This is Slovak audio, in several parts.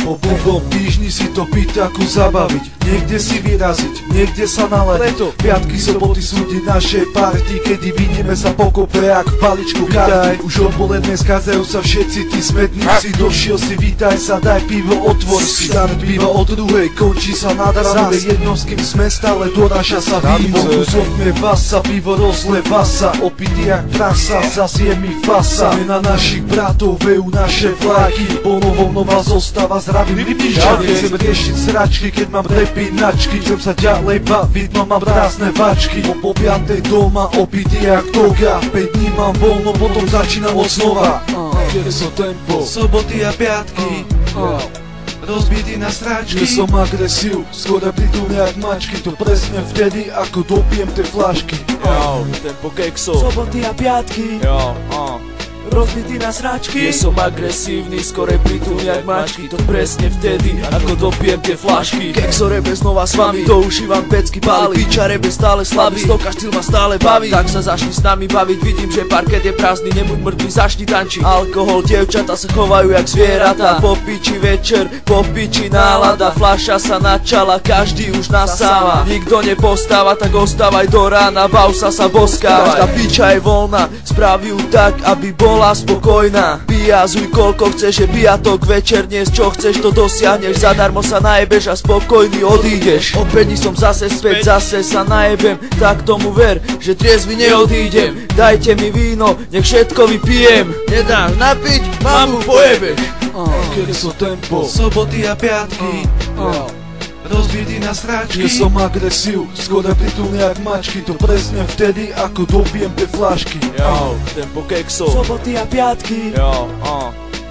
Po blbom týždni si to pýtaku zabaviť, niekde si vyraziť, niekde sa naladiť. Piatky, soboty sú dni našej party, kedy vidíme sa pokope jak v paličku karty. Už odpoledne skádzajú sa všetci tí smedníci, došiel si, vítaj sa, daj pivo, otvor si. Štart piva o druhej, končí sa nad ránom, jedno s kým sme stále doráža sa víno. Zotme vasa, pivo rozleva sa, opitý jak prasa, zas je mi fasa. Na našich bratov vejú naše vlajky, po novom nová zostava, zdravím vypíšťaky. Chcem riešiť sračky, keď mám prepínačky, chcem sa ďalej baviť, no mám prázdne vačky. Po 5. doma, opitý jak toga, 5 dní mám voľno, potom začínam od znova. Kedy som tempo, soboty a piatky, rozbitý na sračky. Nie som agresív, skoro pritúne jak mačky, to presne vtedy, ako dopijem tie flašky. Tempo kekso, soboty a piatky, rozbitý na sračky. Nie som agresívny, skore pritúň jak mačky, to presne vtedy, ako dopijem tie flašky. Kekso rebe znova s vami, to už Ivan pecky páli. Piča rebe stále slabý, stoka štýl ma stále baví. Tak sa začni s nami baviť, vidím, že parket je prázdny, nebuď mŕtvy, začni tančiť. Alkohol, dievčata sa chovajú jak zvieratá. Po piči večer, po piči nálada, fľaša sa načala, každý už nasáva. Nikto nepostáva, tak ostávaj do rána, bav sa boskávať. Každá piča je voľná, spraví ju tak, aby bola spokojná. Pijazuj koľko chceš, je piatok večer, dnes čo chceš to dosiahneš, zadarmo sa najebeš a spokojný odídeš. O 5 dní som zase späť, zase sa najebem, tak tomu ver, že triezvy neodídem. Dajte mi víno, nech všetko vypijem. Nedáš napiť, mamu pojebeš. Kedy som tempo, soboty a piatky, rozbitý na sračky. Nie som agresív, skoro pritúne jak mačky, to presne vtedy, ako dopijem tie flašky. Tempo kekso, soboty a piatky,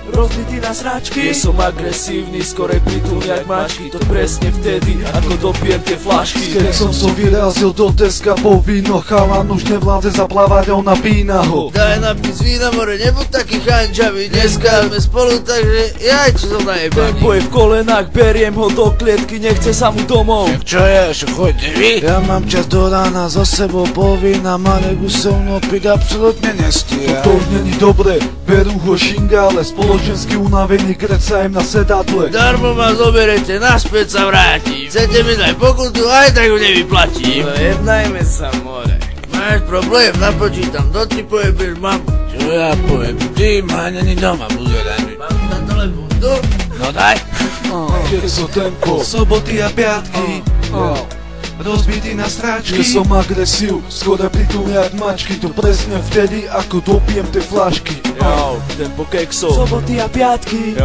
rozbitý na sračky. Nie som agresívny, skore pritúň jak mačky, to presne vtedy, ako dopijem tie flašky. Keď som vyrazil do Teska po víno, chalan už nevládze zaplávať, on napína ho. Daj napiť z vína, more, nebuď taký chančavý, dneska sme spolu, takže jaj, čo som najebaný. Tempo je v kolenách, beriem ho do klietky, nechce sa mu domov. Čo je, čo chodíte vy? Ja mám čas do rána so sebou, povinná Marek už so mnou piť absolútne nestíha. To už není dobre, berú ho šingále, spoločensky unavený, kreca im na sedadle. Darmo ma zoberete, naspäť sa vrátim. Chcete mi dať pokutu, aj tak ju nevyplatím. No jednajme sa, more. Máš problém, napočítam, do ty pojebeš mamu. Čo ja poviem, ty ma není doma, buzeraj mi. Mám na telefón, tu? No daj. Kedy som tempo, soboty a piatky, rozbitý na sračky. nie som agresív, skoro pritúne jak mačky, to presne vtedy, ako dopijem tie flašky. Tempo kekso, soboty a piatky,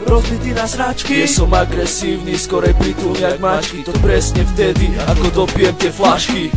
rozbitý na sračky. Nie som agresívny, skore pritúň jak mačky, to presne vtedy, ako dopijem tie flašky.